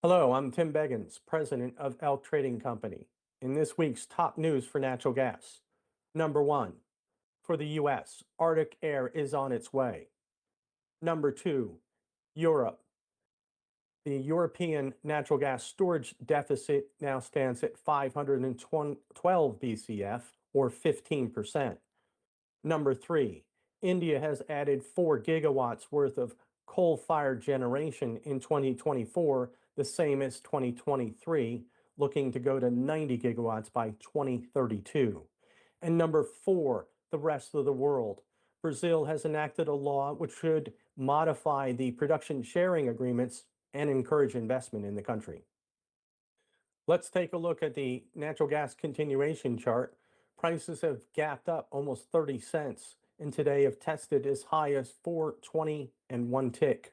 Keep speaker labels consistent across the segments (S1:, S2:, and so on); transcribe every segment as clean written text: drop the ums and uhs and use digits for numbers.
S1: Hello, I'm Tim Beggins, president of Elk Trading Company. In this week's top news for natural gas, number one, for the US, Arctic air is on its way. Number two, Europe. The European natural gas storage deficit now stands at 512 BCF, or 15%. Number three, India has added 4 gigawatts worth of coal-fired generation in 2024, the same as 2023, looking to go to 90 gigawatts by 2032. And number four, the rest of the world. Brazil has enacted a law which should modify the production sharing agreements and encourage investment in the country. Let's take a look at the natural gas continuation chart. Prices have gapped up almost 30 cents and today have tested as high as 420 and one tick.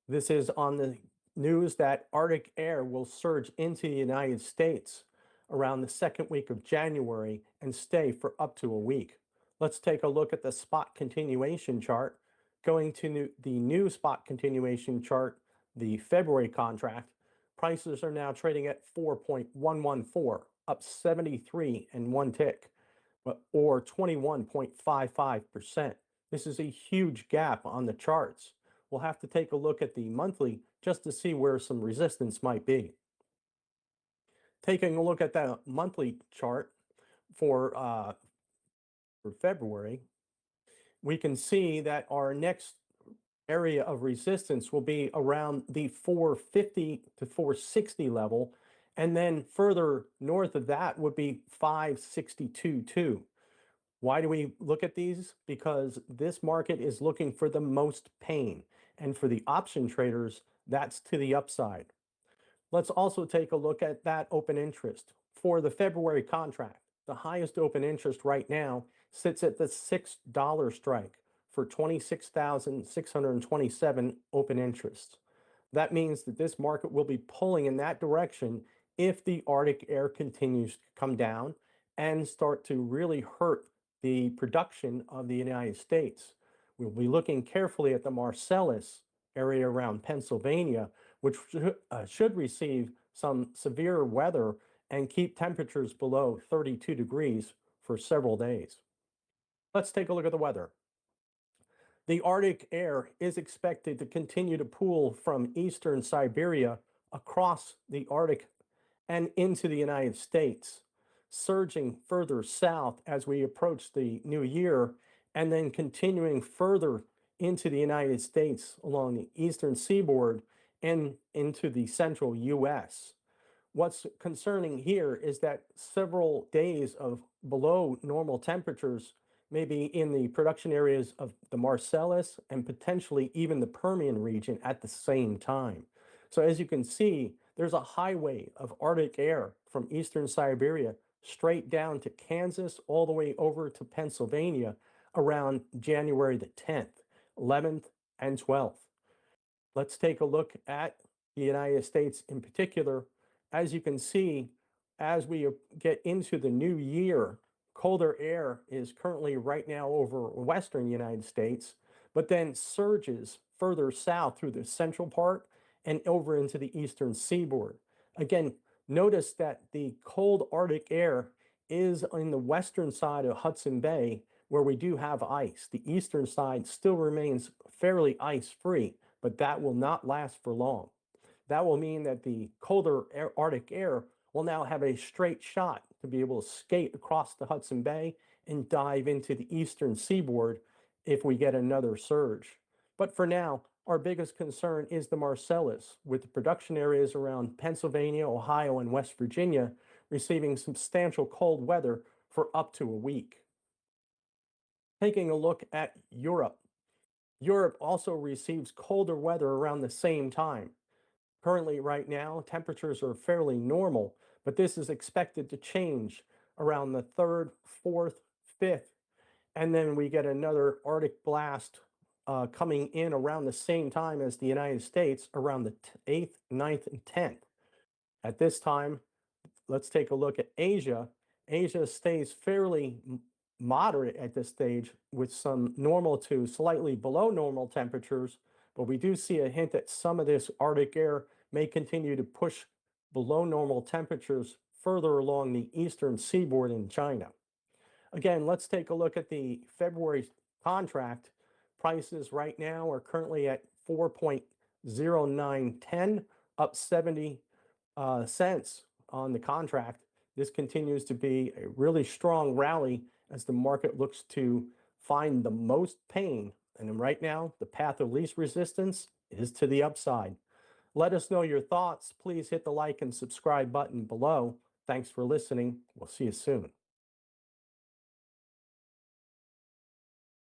S1: This is on the news that Arctic air will surge into the United States around the second week of January and stay for up to a week. Let's take a look at the spot continuation chart. Going to the new spot continuation chart, the February contract, prices are now trading at 4.114, up 73 and one tick, or 21.55%. This is a huge gap on the charts. We'll have to take a look at the monthly just to see where some resistance might be. Taking a look at the monthly chart for February, we can see that our next area of resistance will be around the 450 to 460 level. And then further north of that would be 562.2. Why do we look at these? Because this market is looking for the most pain. And for the option traders, that's to the upside. Let's also take a look at that open interest. For the February contract, the highest open interest right now sits at the $6 strike for 26,627 open interests. That means that this market will be pulling in that direction if the Arctic air continues to come down and start to really hurt the production of the United States. We'll be looking carefully at the Marcellus area around Pennsylvania, which should receive some severe weather and keep temperatures below 32 degrees for several days. Let's take a look at the weather. The Arctic air is expected to continue to pool from eastern Siberia across the Arctic and into the United States, surging further south as we approach the new year, and then continuing further into the United States along the eastern seaboard and into the central US. What's concerning here is that several days of below normal temperatures may be in the production areas of the Marcellus and potentially even the Permian region at the same time. So as you can see, there's a highway of Arctic air from eastern Siberia straight down to Kansas, all the way over to Pennsylvania around January the 10th, 11th, and 12th. Let's take a look at the United States in particular. As you can see, as we get into the new year, colder air is currently right now over western United States, but then surges further south through the central part and over into the eastern seaboard. Again, notice that the cold Arctic air is in the western side of Hudson Bay, where we do have ice. The eastern side still remains fairly ice-free, but that will not last for long. That will mean that the colder Arctic air will now have a straight shot to be able to skate across the Hudson Bay and dive into the eastern seaboard if we get another surge. But for now, our biggest concern is the Marcellus, with the production areas around Pennsylvania, Ohio, and West Virginia receiving substantial cold weather for up to a week. Taking a look at Europe. Europe also receives colder weather around the same time. Currently, right now, temperatures are fairly normal, but this is expected to change around the 3rd, 4th, 5th, and then we get another Arctic blast coming in around the same time as the United States around the 8th, 9th, and 10th. At this time, let's take a look at Asia. Asia stays fairly moderate at this stage with some normal to slightly below normal temperatures, but we do see a hint that some of this Arctic air may continue to push below normal temperatures further along the eastern seaboard in China. Again, let's take a look at the February contract. Prices right now are currently at 4.0910, up 70 cents on the contract. This continues to be a really strong rally as the market looks to find the most pain. And right now, the path of least resistance is to the upside. Let us know your thoughts. Please hit the like and subscribe button below. Thanks for listening. We'll see you soon.